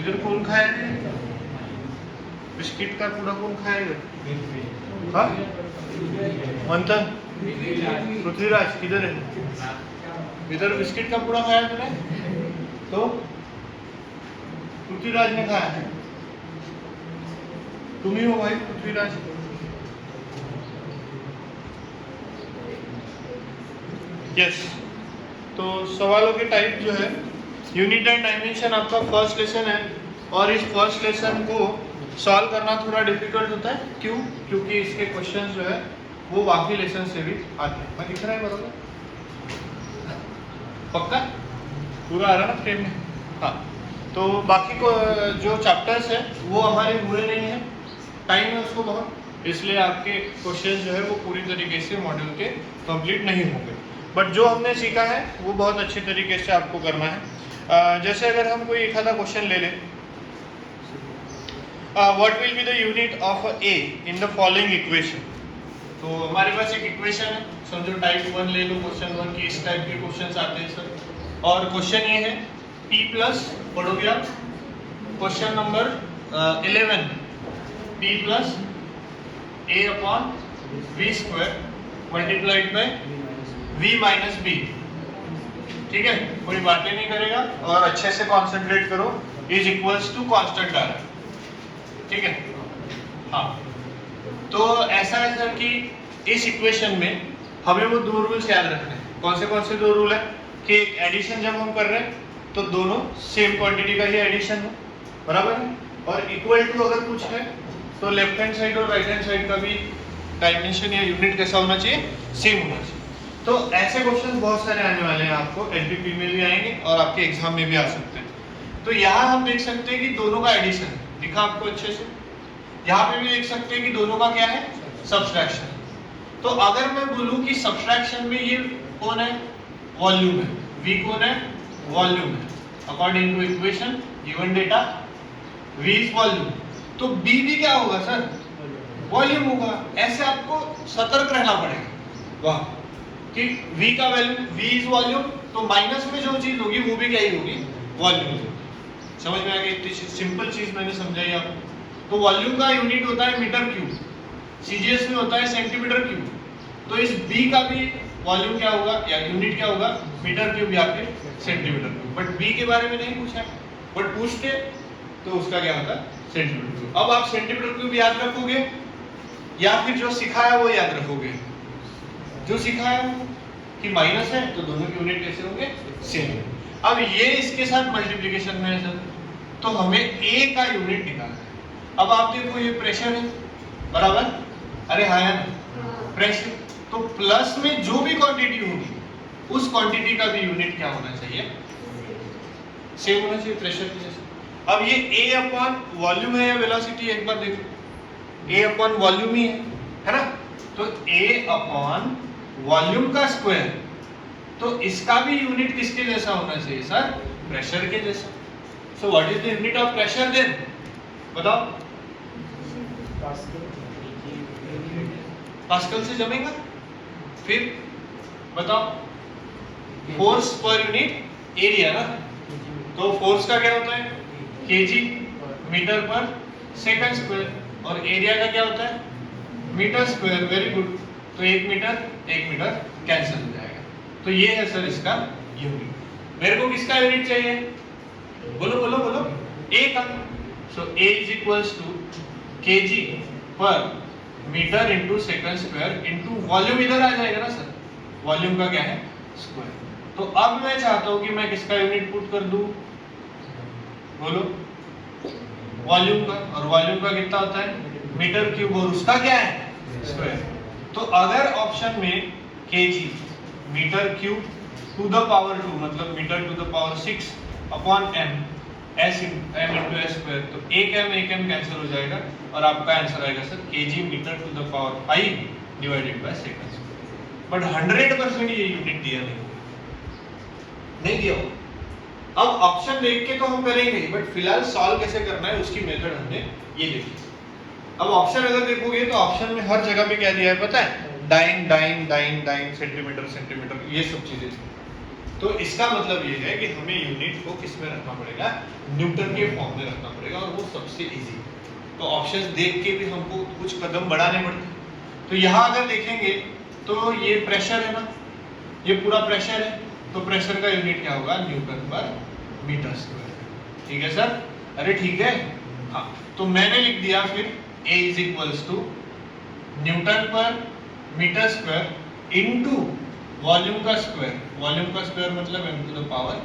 इधर कौन खाएगा बिस्किट का पूरा? कौन खाएगा? हाँ मंथन पृथ्वीराज किधर है? इधर बिस्किट का पूरा खाया तूने? तो पृथ्वीराज ने खाया है। तुम ही हो भाई पृथ्वीराज। यस तो सवालों के टाइप जो है यूनिट एंड डायमेंशन आपका फर्स्ट लेसन है और इस फर्स्ट लेसन को सॉल्व करना थोड़ा डिफिकल्ट होता है। क्यों? क्योंकि इसके क्वेश्चंस जो है वो बाकी लेसन से भी आते हैं। मैं दिख रहा है बरोबर? पक्का पूरा आ रहा ना फ्रेम में? हाँ तो बाकी को जो चैप्टर्स है वो हमारे हुए नहीं है, टाइम है उसको बहुत, इसलिए आपके क्वेश्चंस जो है वो पूरी तरीके से मॉड्यूल के कंप्लीट नहीं होंगे। बट जो हमने सीखा है वो बहुत अच्छे तरीके से आपको करना है। जैसे अगर हम कोई एक आधा क्वेश्चन ले लें, what will be the unit of A in the following equation. तो हमारे पास एक इक्वेशन है, समझो टाइप 1 ले लो, क्वेश्चन 1 की इस टाइप के क्वेश्चंस आते हैं सर। और क्वेश्चन ये है p प्लस पढ़ोगे आप question number 11 p plus a upon v square multiplied by v minus b। ठीक है, कोई बातें नहीं करेगा और अच्छे से कॉन्सेंट्रेट करो। इज इक्वल्स टू कांस्टेंट आ रहा है, ठीक है। हाँ तो ऐसा है सर कि इस इक्वेशन में हमें वो दो रूल्स याद रखने हैं। कौन से दो रूल है कि एक एडिशन जब हम कर रहे हैं तो दोनों सेम क्वांटिटी का ही एडिशन हो, बराबर है। और इक्वल टू अगर कुछ है तो लेफ्ट हैंड साइड और राइट हैंड साइड का भी डायमेंशन या यूनिट कैसा होना चाहिए? सेम होना चाहिए। तो ऐसे क्वेश्चन बहुत सारे आने वाले हैं, आपको एलपीपी में भी आएंगे और आपके एग्जाम में भी आ सकते हैं। तो यहाँ हम देख सकते हैं कि दोनों का एडिशन है, दिखा आपको अच्छे से। यहाँ पे भी देख सकते हैं कि दोनों का क्या है? सब्सट्रैक्शन। तो अगर मैं बोलूं कि सब्सट्रैक्शन में ये कौन है? वॉल्यूम है। v कौन है? वॉल्यूम है। According to equation given data v is volume, तो b भी क्या होगा सर? वॉल्यूम होगा। ऐसे आपको सतर्क रहना पड़ेगा वाह कि v का वैल्यू v इज वॉल्यूम, तो माइनस में जो चीज होगी वो भी क्या ही होगी? वॉल्यूम। समझ में आ गई? इतनी सिंपल चीज मैंने समझाई आपको। तो वॉल्यूम का यूनिट होता है मीटर क्यूब, सीजीएस में होता है सेंटीमीटर क्यूब। तो इस b का भी वॉल्यूम क्या होगा या यूनिट क्या होगा? मीटर क्यूब या फिर सेंटीमीटर क्यूब। बट b के बारे में नहीं पूछा है, बट पूछते तो उसका क्या होता है? Centimetre cube. अब आप सेंटीमीटर क्यूब याद रखोगे या फिर जो सिखाया वो याद रखोगे? जो सिखाया कि माइनस है तो दोनों की यूनिट कैसे होंगे? सेम। अब ये इसके साथ मल्टीप्लिकेशन में है सर, तो हमें a का यूनिट निकालना है। अब आप देखो ये प्रेशर है, बराबर? अरे हाँ यार प्रेशर, तो प्लस में जो भी क्वांटिटी होगी उस क्वांटिटी का भी यूनिट क्या होना चाहिए? सेम होना चाहिए प्रेशर के जैसे। अब ये a अपॉन वॉल्यूम है या वेलोसिटी? एक बार देखो, a अपॉन वॉल्यूम ही है ना? तो a अपॉन वॉल्यूम का स्क्वायर, तो इसका भी यूनिट किसके जैसा होना चाहिए सर? प्रेशर के जैसा। So what is the unit of pressure then? बताओ। पास्कल से जमेगा? फिर बताओ। फोर्स पर यूनिट एरिया ना, तो फोर्स का क्या होता है? केजी मीटर पर सेकंड स्क्वायर, और एरिया का क्या होता है? Meter square. Very good. तो 1 मीटर कैंसिल हो जाएगा। तो ये है सर इसका यूनिट। मेरे को किसका यूनिट चाहिए? बोलो बोलो बोलो। a का। So a is equals to KG per meter into second square into volume, इधर आ जाएगा ना सर? वॉल्यूम का क्या है? स्क्वायर। तो अब मैं चाहता हूं कि मैं किसका यूनिट पुट कर दूं? बोलो। वॉल्यूम का, और वॉल्यूम का कितना होता है? मीटर क्यूब, और उसका क्या है? स्क्वायर। तो अगर ऑप्शन में kg meter cube to the power 2 मतलब meter to the power 6 upon m s m into s square, तो एक m कैंसिल हो जाएगा और आपका आंसर आएगा sir kg meter to the power 5 divided by second. But 100% ये यूनिट दिया नहीं दिया हो। अब ऑप्शन देख के तो हम करेंगे, बट फिलहाल सॉल्व कैसे करना है उसकी मेथड हमने ये देखी। अब ऑप्शन अगर देखोगे तो ऑप्शन में हर जगह पे क्या दिया है पता है? Dyne dyne dyne dyne, centimeter centimeter, ये सब चीजें। तो इसका मतलब ये है कि हमें यूनिट को किस में रखना पड़ेगा, न्यूटन के फॉर्म में रखना पड़ेगा, और वो सबसे इजी। तो ऑप्शंस देख के भी हमको कुछ कदम बढ़ाने पड़ते। तो यहाँ अगर देखेंगे तो ये प्रेशर है ना, ये पूरा प्रेशर है, तो प्रेशर का यूनिट क्या होगा, न्यूटन पर मीटर स्क्वायर। ठीक है सर, अरे ठीक है, हाँ। तो मैंने लिख दिया फिर A is equals to newton पर मीटर स्क्वायर इनटू वॉल्यूम का स्क्वायर। वॉल्यूम का स्क्वायर मतलब m टू द पावर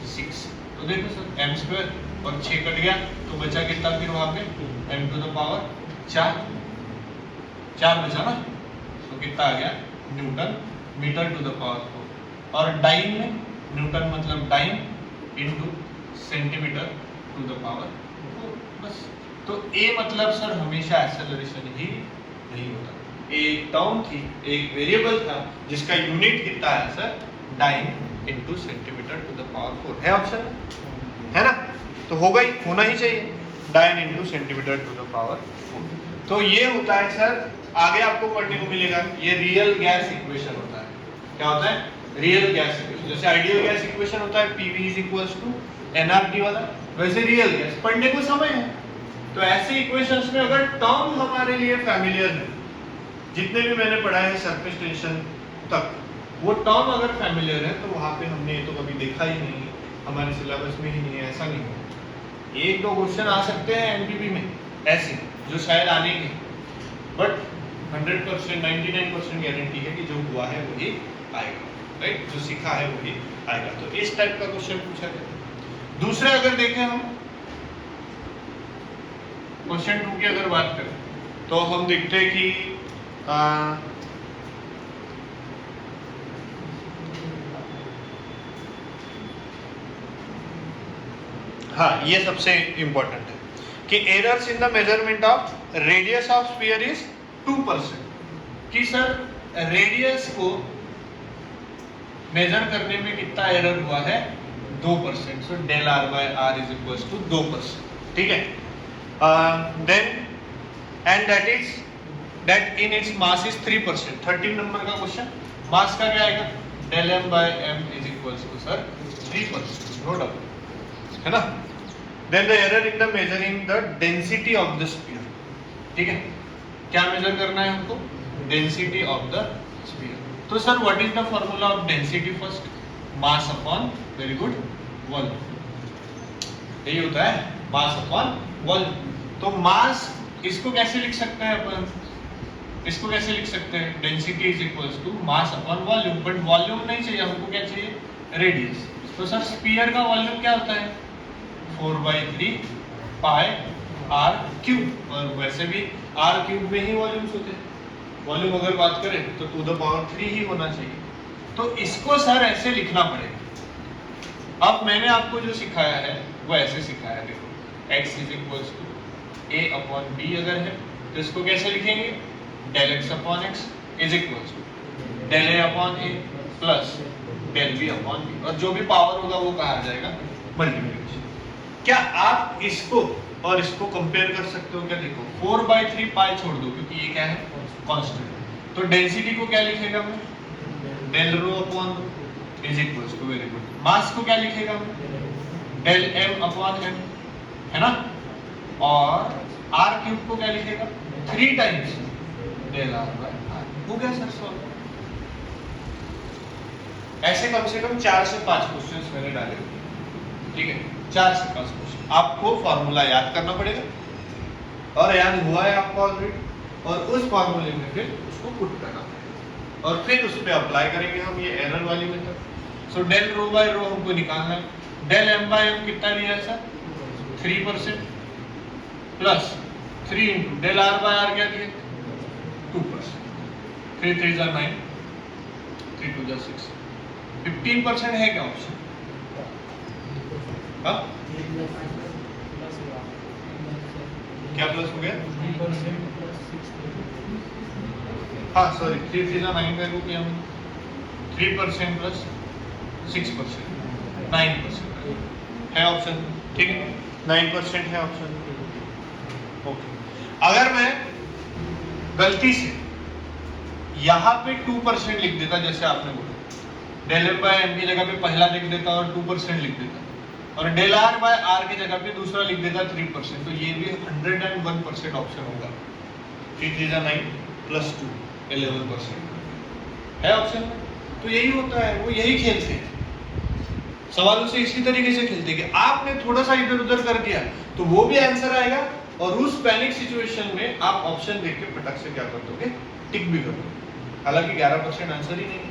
6। तो देखो सर m स्क्वायर और 6 कट गया, तो बचा कितना फिर वहां पे m टू द पावर 4 बचा ना, तो कितना आ गया newton meter to the power 4। और डाइन में न्यूटन मतलब dyne into centimeter to the power 4, बस। तो A मतलब सर हमेशा एक्सेलरेशन ही नहीं होता, एक टर्म थी, एक वेरिएबल था जिसका यूनिट कितना है sir, dyne into centimeter to the power 4 है ऑप्शन, है ना। तो होगा ही, होना ही चाहिए, dyne into centimeter to the power 4। तो ये होता है सर, आगे आपको पढ़ने को मिलेगा, ये रियल गैस इक्वेशन होता है। क्या होता है, रियल गैस इक्वेशन। जैसे आइडियल गैस इक्वेशन होता है PV is equals to nRT वाला, वैसे रियल गैस पढ़ने को समय है। तो ऐसे इक्वेशंस में अगर टर्म हमारे लिए फैमिलियर है, जितने भी मैंने पढ़ा है सरफेस टेंशन तक, वो टर्म अगर फैमिलियर है तो वहां पे हमने तो कभी देखा ही नहीं, हमारे सिलेबस में ही नहीं है, ऐसा नहीं होगा। एक दो क्वेश्चन आ सकते हैं MPP में ऐसे जो शायद आने के, बट 100% 99% गारंटी है कि जो हुआ है वही आएगा, राइट, जो सीखा है वही आएगा। तो इस टाइप का क्वेश्चन पूछा गया। दूसरा अगर देखें हम क्वेश्चन 2 की अगर बात करें, तो हम देखते हैं कि हाँ, ये सबसे इंपॉर्टेंट है कि errors in the measurement of radius of sphere is 2%। कि सर रेडियस को मेजर करने में कितना एरर हुआ है, 2%। So del r by r is equals to 2%। ठीक है, then and that in its mass is 3%। 13 number का क्वेश्चन, मास का क्या आएगा, del m by m is equals to sir 3%, no doubt, है ना। Then the error in the measuring the density of the sphere. ठीक है, क्या measure करना है हमको, डेंसिटी ऑफ द स्फीयर। तो sir what is the formula of density first, mass upon, very good, volume. यही होता है मास अपॉन वॉल्यूम। तो मास इसको कैसे लिख सकते हैं अपन, इसको कैसे लिख सकते हैं, density is equals to mass upon volume. But volume नहीं चाहिए हमको, क्या चाहिए, रेडियस। तो सर स्फीयर का वॉल्यूम क्या होता है, 4/3 पाई r क्यूब, और वैसे भी r क्यूब में ही वॉल्यूम्स होते हैं। वॉल्यूम अगर बात करें तो टू द पावर 3 ही होना चाहिए। तो इसको सर ऐसे लिखना पड़ेगा। अब मैंने आपको जो सिखाया है वो ऐसे सिखाया है, देखो x is equals to a upon b अगर है तो इसको कैसे लिखेंगे, del x upon x is equals to del a upon a plus del b upon b, और जो भी पावर होगा वो कहा जाएगा मल्टीप्लिकेशन। क्या आप इसको और इसको कंपेयर कर सकते हो क्या, देखो 4/3 पाई छोड़ दो क्योंकि ये क्या है, कांस्टेंट। तो डेंसिटी को क्या लिखेगा मैं, del rho upon rho is equals to, very good, mass को क्या लिखेगा मैं, डेल m अपॉन m, है ना। और r क्यूब को क्या लिखेगा, 3 times del r by r। हो गया सर सॉल्व। ऐसे कम से कम 4 से 5 क्वेश्चंस मैंने डाले, ठीक है, 4 से 5 क्वेश्चन। आपको फॉर्मूला याद करना पड़ेगा, और याद हुआ है आपको ऑलरेडी, और उस फॉर्मूले में फिर उसको पुट करना पड़ेगा, और फिर उस पर अप्लाई करेंगे हम ये एरर वाली method. So del rho by rho हमको निकालना है, डेल m बाय m कितना दिया है sir, 3% plus 3 into del r by r क्या दिया, 2%। 3 3 जा 9, 3 2 जा 6, 15% है क्या ऑप्शन, हाँ क्या प्लस हो गया, हाँ सॉरी 3 3 जा 9 का को किया हमने, 3% प्लस 6%, 9% है ऑप्शन, ठीक है, 9% है ऑप्शन। ओके, अगर मैं गलती से यहाँ पे 2% लिख देता जैसे आपने बोला, डेल एम बाय एम की जगह पे पहला लिख देता और 2% लिख देता, और डेल आर बाय आर की जगह पे दूसरा लिख देता 3%, तो ये भी 101% ऑप्शन होगा। 3 3 9 प्लस 2 11% है ऑप्शन में। तो यही होता है, वो यही खेलते हैं सवालों से, इसी तरीके से खेलते हैं कि आपने थोड़ा सा इधर उधर कर दिया तो वो भी आंसर आएगा, और उस पैनिक सिचुएशन में आप ऑप्शन देख के फटक से क्या कर दोगे, टिक भी कर दोगे। हालांकि 11% आंसर ही नहीं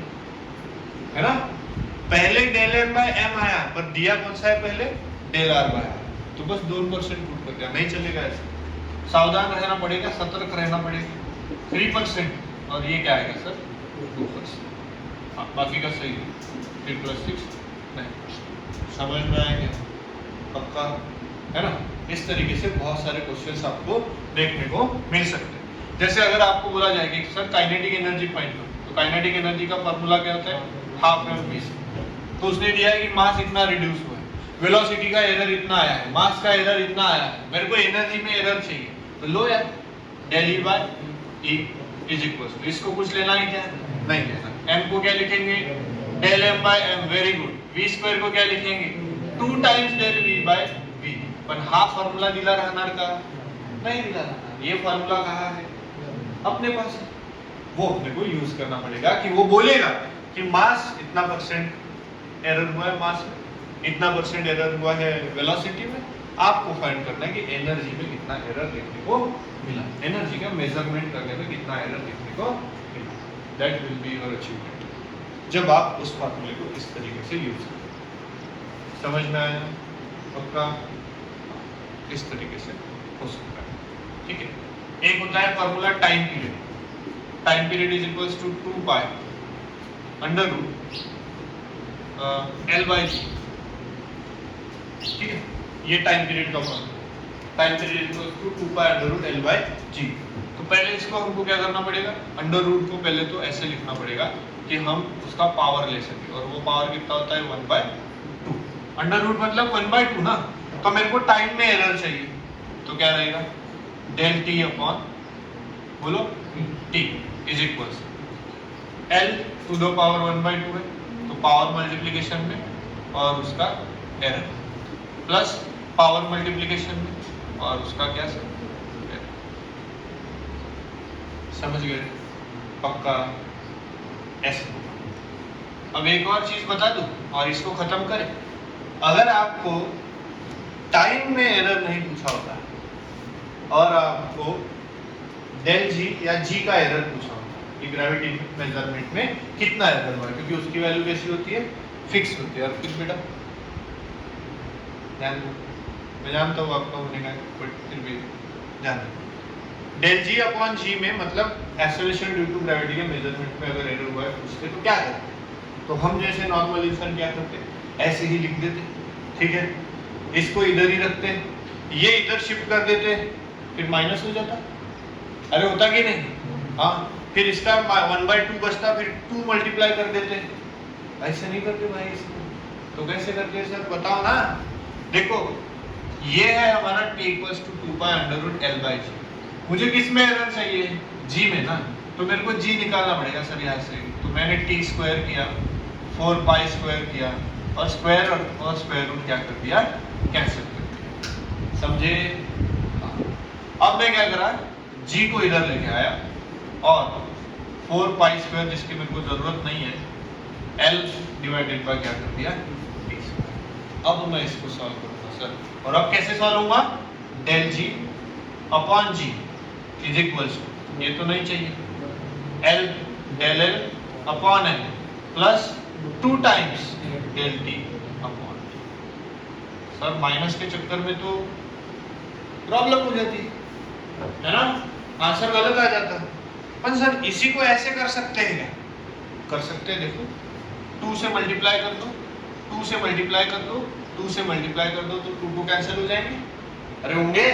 है ना। पहले डेल एम बाय एम आया, पर दिया कौन सा है पहले, डेल आर बाय आर, तो बस 2% पुट कर दिया, नहीं चलेगा ऐसे। सावधान रहना पड़ेगा, सतर्क रहना पड़ेगा। 3% और ये क्या आएगा सर, 2%। हाँ, बाकी का सही है। फिर प्लस 6 नहीं, समझ में आएंगे पक्का, है ना। इस तरीके से बहुत सारे क्वेश्चंस आपको देखने को मिल सकते हैं। जैसे अगर आपको बोला जाए कि सर काइनेटिक एनर्जी फाइंड करो, तो काइनेटिक एनर्जी का फार्मूला क्या होता है, हाफ एम वी। तो उसने दिया है कि मास इतना रिड्यूस हुआ है, वेलोसिटी का एरर इतना आया है, मास का एरर इतना आया है, मेरे को एनर्जी में एरर चाहिए, तो लो यार del E by E is equal to, इसको कुछ लेना है क्या, नहीं लेना। एम को क्या लिखेंगे, del M by M, very good. V square को क्या लिखेंगे, 2 times del V by V. पण हा फॉर्मूला दिला राहणार का, नहीं दिला राहणार। ये फॉर्मूला कहाँ है, अपने पास है, वो अपने को यूज करना पड़ेगा। कि वो बोलेगा कि मास इतना % एरर हुआ है, मास में इतना % एरर हुआ है, वेलोसिटी में, आपको फाइंड करना है कि एनर्जी में कितना एरर देखने को मिला, एनर्जी का मेजरमेंट करने में कितना एरर देखने को मिला। That will be your achievement जब आप उस फॉर्मूले को इस तरीके से यूज करें। समझ में आया पक्का, इस तरीके से हो सकता है, ठीक है। एक होता है formula time period, time period is equals to 2 pi under root L by G, ठीक है। ये टाइम पीरियड का formula, time period equals to 2 pi under root L by G. तो पहले इसको हमको क्या करना पड़ेगा, अंडर रूट को पहले तो ऐसे लिखना पड़ेगा कि हम उसका पावर ले सके, और वो पावर कितना होता है 1/2। अंडर रूट मतलब 1/2 ना, तो मेरे को टाइम में एरर चाहिए, तो क्या रहेगा, डेल टी अपॉन बोलो T is equals L two the power 1/2 है, तो पावर मल्टीप्लिकेशन में और उसका एरर, प्लस पावर मल्टीप्लिकेशन में और उसका क्या सर, समझ गए पक्का, ऐसे। अब एक और चीज बता दूं और इसको खत्म करें। अगर आपको टाइम में एरर नहीं पूछा होता और आपको डेल जी या जी का एरर पूछा होता कि ग्रेविटी मेजरमेंट में कितना एरर हुआ है, क्योंकि उसकी वैल्यू कैसी होती है, फिक्स होती है। और फिर बेटा ध्यान दो, मैं जानता हूँ आपका होने का, बट फिर भी ध्यान दो, डेल जी अपॉन जी में मतलब एक्सेलरेशन ड्यू टू ग्रेविटी के मेजरमेंट में अगर एरर हुआ है पूछते तो क्या करते, तो हम जैसे नॉर्मल इंसान क्या करते, ऐसे ही लिख देते, ठीक है। इसको इधर ही रखते हैं, ये इधर शिफ्ट कर देते, फिर माइनस हो जाता, अरे होता कि नहीं, हाँ। फिर इसका 1/2 बचता, फिर 2 मल्टीप्लाई कर देते, ऐसे नहीं करते भाई इसको, तो कैसे करते सर बताओ ना। देखो ये है हमारा t = 2 pi under root l by G, मुझे किस में एरर चाहिए, g में ना, तो मेरे को g निकालना पड़ेगा सर यहाँ से। तो मैंने t स्क्वायर किया, 4 पाई स्क्वायर किया, और स्क्वायर और स्क्वायर रूट क्या कर दिया, कैंसिल कर दिया, समझे। अब मैं क्या करा, g को इधर लेके आया और 4 पाई स्क्वायर जिसकी मेरे को जरूरत नहीं है, l डिवाइडेड बाय क्या कर दिया, t स्क्वायर। अब मैं इसको सॉल्व करूंगा सर, और अब कैसे सॉल्व होगा, del G upon G is equals to, ये तो नहीं चाहिए, l del l upon l plus 2 times del t upon t। Sir minus के चक्कर में तो प्रॉब्लम हो जाती है ना, आंसर गलत आ जाता है। पर सर इसी को ऐसे कर सकते हैं क्या, कर सकते हैं, देखो 2 से मल्टीप्लाई कर दो, 2 से मल्टीप्लाई कर दो, 2 से मल्टीप्लाई कर दो, तो 2 कैंसिल हो जाएंगे, अरे होंगे,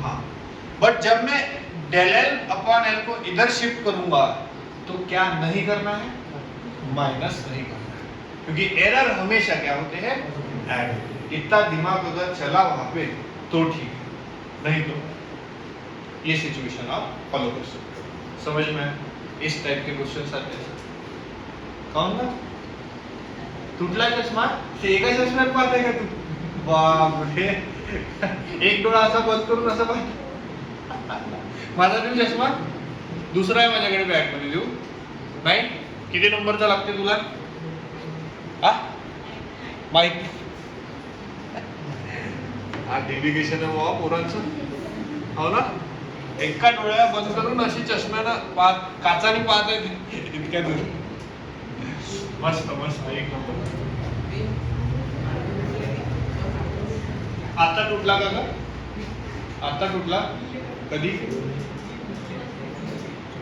हाँ। बट जब मैं डेल एल अपॉन एल को इधर शिफ्ट करूंगा तो क्या नहीं करना है, माइनस नहीं करना है, क्योंकि एरर हमेशा क्या होते हैं, ऐड। इतना दिमाग अगर चला वहां पे तो ठीक है, नहीं तो ये सिचुएशन आप फॉलो कर सकते हो। समझ में इस टाइप के क्वेश्चन आते हैं, कौन ना तुटला चष्मा ते एका चष्म्यात पाहताय का तू? बापरे, एक डोळा असा बंद करून असं पाहत. माझा देऊ चष्मा? दुसरा आहे माझ्याकडे बॅग मध्ये, देऊ? नाही? किती नंबरचा लागते तुला? हा माहिती. हा डेडिकेशन आहे बाबा पोरांचं, हो ना. एका डोळ्या बंद करून अशी चष्म्यानं काचाने पाहत आहे इतक्या दूर. मस्त मस्त, एक नंबर. आता तुटला का? आता तुटला? कधी?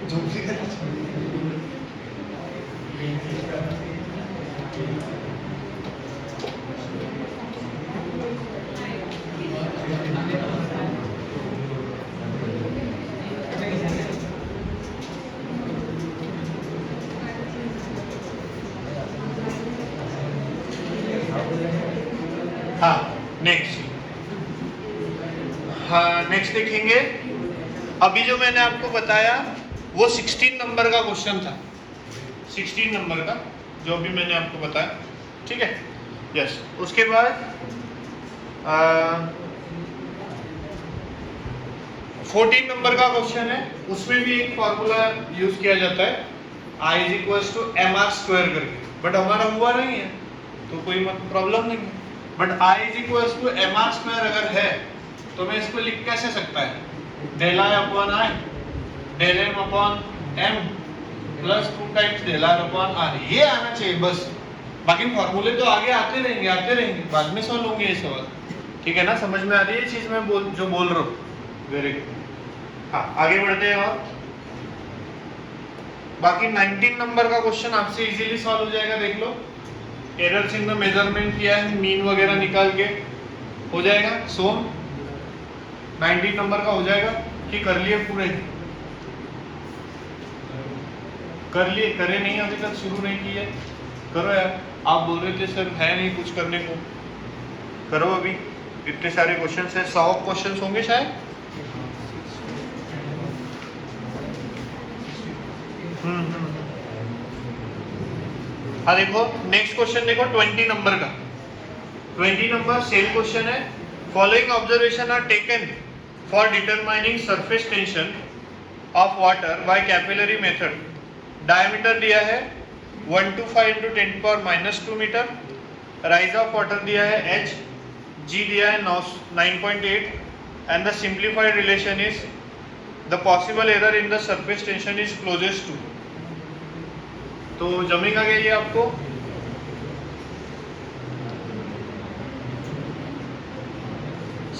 झोपली का? हाँ नेक्स्ट, हाँ नेक्स्ट देखेंगे. अभी जो मैंने आपको बताया वो 16 नंबर का क्वेश्चन था, 16 नंबर का जो भी मैंने आपको बताया, ठीक है. यस, उसके बाद 14 नंबर का क्वेश्चन है. उसमें भी एक फॉर्मूला यूज किया जाता है, I is equal to M R square करके. बट हमारा हुआ नहीं है तो कोई प्रॉब्लम नहीं है. But I is equal to M R square अगर है तो मैं इसको लिख कैसे सकता है? Del I upon I del M upon M plus 2 times del R upon R. ये आना चाहिए बस. बाकी फॉर्मूले तो आगे आते रहेंगे, बाद में सॉल्व होंगे ये सवाल. ठीक है ना, समझ में आ रही है चीज मैं जो बोल रहा हूँ? Very good. हाँ आगे बढ़ते हैं. और बाकी 19 नंबर का क्वेश्चन आपसे इजीली सॉल्व हो जाएगा. देख लो, एरर्स इन द मेजरमेंट किया है, मीन वगैरह निकाल के हो जाएगा. सोम 19 नंबर का हो जाएगा कि कर लिए पूरे? कर लिए? करे नहीं अभी तक, शुरू नहीं किए? करो यार. आप बोल रहे थे सर है नहीं कुछ करने को. करो अभी, इतने सारे क्वेश्चंस है, 100 क्वेश्चंस होंगे शायद. हाँ देखो नेक्स्ट क्वेश्चन देखो 20 नंबर का. 20 नंबर सेम क्वेश्चन है. Following observation are taken for determining surface tension of water by capillary method. Diameter दिया है 125 into 10⁻² meter. Rise of water दिया है h, g दिया है 9.8 and the simplified relation is the possible error in the surface tension is closest to. तो जमेगा क्या ये आपको?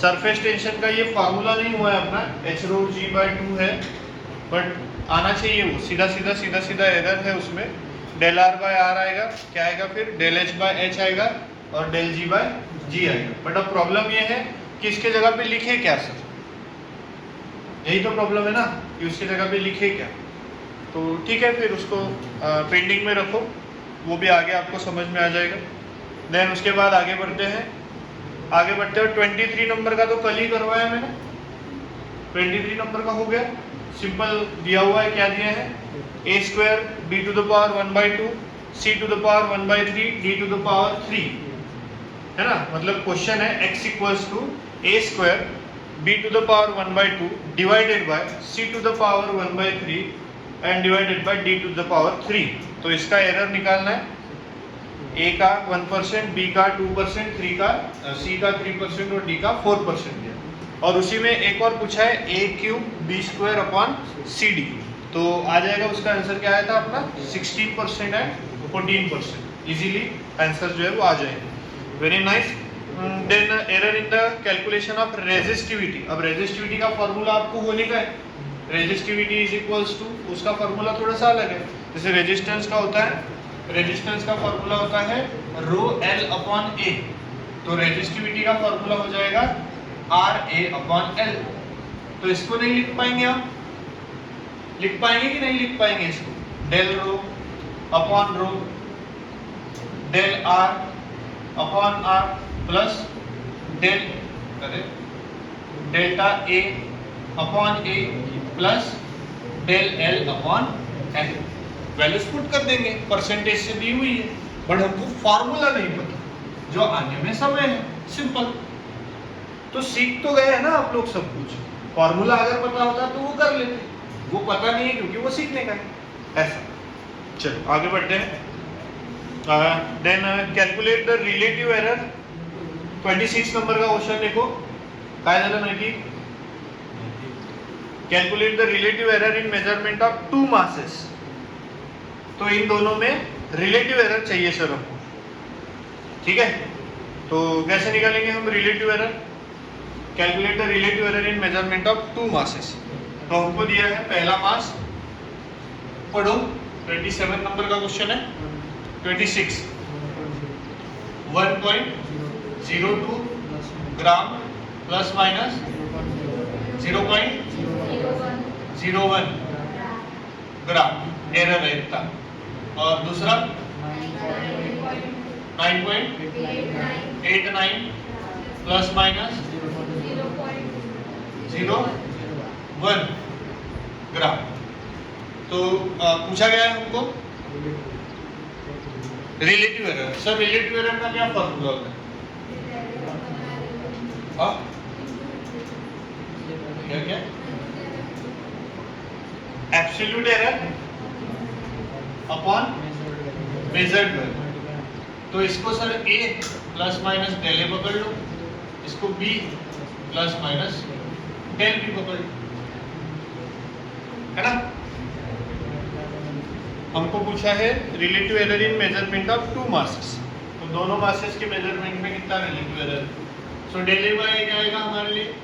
सरफेस टेंशन का ये फार्मूला नहीं हुआ है अपना, h रो g/2 है, बट आना चाहिए वो. सीधा एरर है उसमें. डेल r बाय आर आएगा, क्या आएगा फिर? डेल h बाय h आएगा और डेल g बाय g आएगा. बट अब प्रॉब्लम ये है कि इसके जगह पे लिखे क्या सर? यही तो प्रॉब्लम है ना कि उसकी जगह पे लिखे क्या. तो ठीक है, फिर उसको पेंडिंग में रखो, वो भी आगे आपको समझ में आ जाएगा. देन उसके बाद आगे बढ़ते हैं. आगे बढ़ते हुए 23 नंबर का तो कल ही करवाया मैंने. 23 नंबर का हो गया. सिंपल दिया हुआ है, क्या दिया है? a square b to the power 1/2 c to the power 1/3 d to the power 3 है ना. मतलब क्वेश्चन है x equals to a square b to the power 1/2 divided by c to the power 1/3 and divided by d to the power 3. तो इसका error निकालना है. a का 1%, b का 2%, c का 3% और d का 4% दिया. और उसी में एक और पूछा है a³ b² अपॉन cd. तो आ जाएगा उसका आंसर क्या आया था अपना? 16% एंड 14%. इजीली आंसर जो है वो आ जाएगा. Very nice. Then error in the calculation of resistivity. अब रेजिस्टिविटी का फॉर्मूला आपको होने का है. रेजिस्टिविटी इज इक्वल्स टू, उसका फॉर्मूला थोड़ा सा अलग है. जैसे रेजिस्टेंस का होता है, रेजिस्टेंस का फॉर्मूला होता है रो एल अपॉन ए. तो रेजिस्टिविटी का फॉर्मूला हो जाएगा आर ए अपॉन एल. तो इसको नहीं लिख पाएंगे आप? लिख पाएंगे कि नहीं लिख पाएंगे इसको? Del rho upon rho del R upon R plus del delta A upon A plus del L upon L. Values put कर देंगे, परसेंटेज से दी हुई है. बट हमको फॉर्मूला नहीं पता, जो आने में समय है, सिंपल। तो सीख तो गए हैं ना आप लोग सब कुछ, फॉर्मूला अगर पता होता तो वो कर लेते, वो पता नहीं है क्योंकि वो सीखने का है, ऐसा। चलो आगे बढ़ते हैं। Then calculate the relative error. 26 number का क्वेश्चन देखो, काय झालं माहिती, calculate the relative error in measurement of two masses. तो इन दोनों में रिलेटिव एरर चाहिए सर हमको, ठीक है। तो कैसे निकालेंगे हम relative error, calculate the relative error in measurement of two masses. तो हमको दिया है पहला मास, पढ़ो 27 नंबर का क्वेश्चन है। 26 1.02 ग्राम प्लस माइनस 0.01 ग्राम एरर है इतना, और दूसरा 9.89 प्लस माइनस 0.01 ग्राम। तो पूछा गया है हमको relative error. Sir relative error का क्या फॉर्मूला होता है? क्या क्या? Absolute error upon measured value. तो इसको sir A plus minus del A पकड़ लो, इसको B plus minus del B पकड़ लो, है ना। हमको पूछा है relative error in measurement of two masses, तो दोनों मासेस के मेजरमेंट में कितना relative error. So del A by क्या आएगा हमारे लिए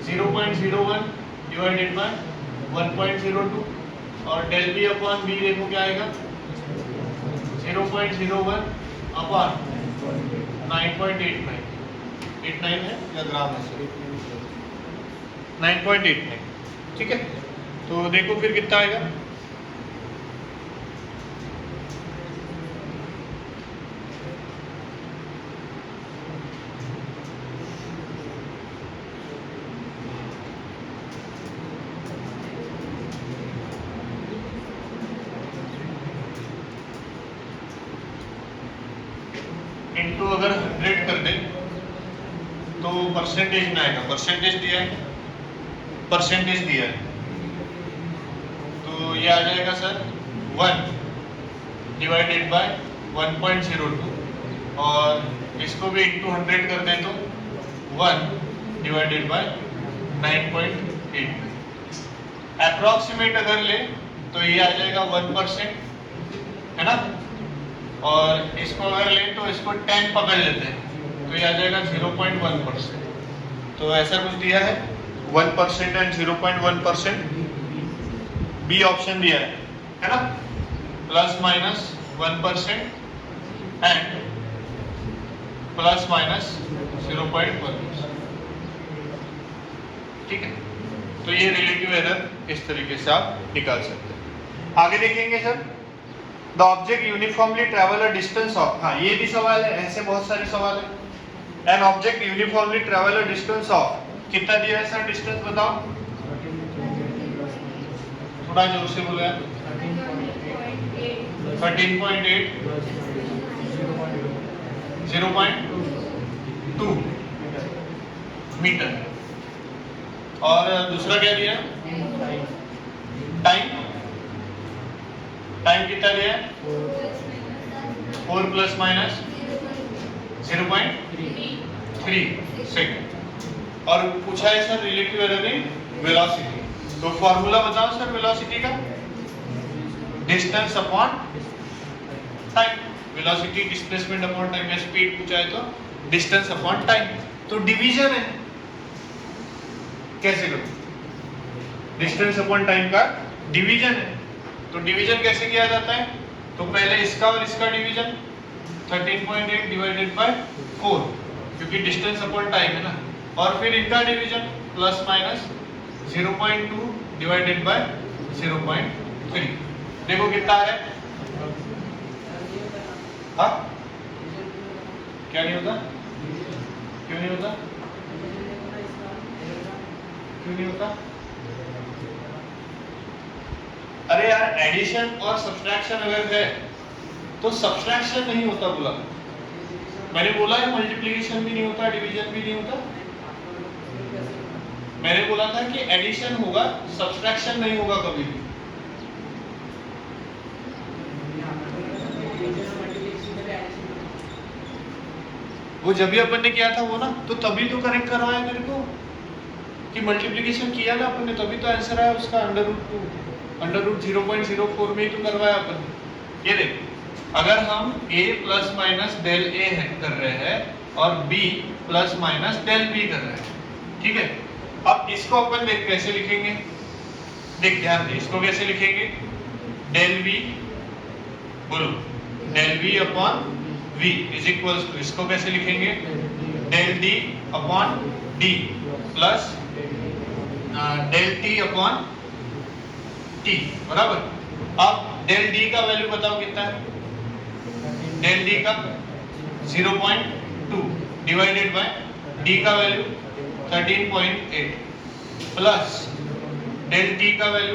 0.01 डिवाइडेड बाय 1.02, और डेल बी अपॉन बी देखो क्या आएगा 0.01 अपॉन 9.89 है या ग्राम है सर 9.89, ठीक है। तो देखो फिर कितना आएगा, इनटू अगर 100 कर दे तो परसेंटेज में आएगा, परसेंटेज दिया है, परसेंटेज दिया है, तो ये आ जाएगा सर 1 डिवाइडेड बाय 1.02, और इसको भी इनटू 100 कर दे तो 1 डिवाइडेड बाय 9.8। अप्रॉक्सीमेट अगर ले तो ये आ जाएगा 1%, है ना, और इसको अगर ले तो इसको 10 पकड़ लेते हैं तो ये आ जाएगा 0.1%। तो ऐसा कुछ दिया है 1% एंड 0.1%, बी ऑप्शन दिया है ना, plus minus 1% and plus minus 0.1%, ठीक है। तो ये रिलेटिव एरर इस तरीके से आप निकाल सकते हैं। आगे देखेंगे sir, the object uniformly travel a distance of, हाँ ये भी सवाल है, ऐसे बहुत सारे सवाल है। An object uniformly travel a distance of, कितना दिया है सर डिस्टेंस बताओ, थोड़ा जोर से बोलो यार। 13.8 0.2 मीटर, और दूसरा क्या दिया, टाइम, टाइम कितना दिया है 4 प्लस माइनस 0.3 सेकेंड, और पूछा है sir relative error in velocity. तो फॉर्मूला बताओ सर वेलोसिटी का, distance upon time, velocity displacement upon time, या स्पीड पूछा है तो डिस्टेंस अपॉन टाइम। तो डिवीजन है, कैसे करो, डिस्टेंस अपॉन टाइम का डिवीजन है, तो डिवीजन कैसे किया जाता है, तो पहले इसका और इसका डिवीजन 13.8 डिवाइडेड बाय 4, क्योंकि डिस्टेंस अपॉन टाइम है ना, और फिर इनका division plus minus 0.2 divided by 0.3। देखो कितना है, हाँ क्या नहीं होता, क्यों नहीं होता, क्यों नहीं होता, अरे यार एडिशन और सब्सट्रैक्शन अगर है तो सब्सट्रैक्शन नहीं होता बोला। मैंने बोला है मल्टीप्लिकेशन भी नहीं होता, डिवीजन भी नहीं होता। मैंने बोला था कि एडिशन होगा, सब्सट्रैक्शन नहीं होगा कभी भी। वो जब भी अपन ने किया था वो ना, तो तभी तो करेक्ट करवाया मेरे को कि मल्टीप्लिकेशन किया ना अपन ने, तभी तो आंसर आया उसका √0.04 में ही तो करवाया अपन ने। ये देख, अगर हम a plus minus del a है कर रहे हैं और b plus minus del b कर रहे हैं, ठीक है। अब इसको अपन देख कैसे लिखेंगे, देख ध्यान दे, इसको कैसे लिखेंगे, डेल v, बोलो del v upon v is equals to, इसको कैसे लिखेंगे, del d upon d plus del t upon t, बराबर। अब डेल d का वैल्यू बताओ कितना है, डेल d का 0.2 डिवाइडेड बाय d का वैल्यू 13.8 प्लस डेल t का वैल्यू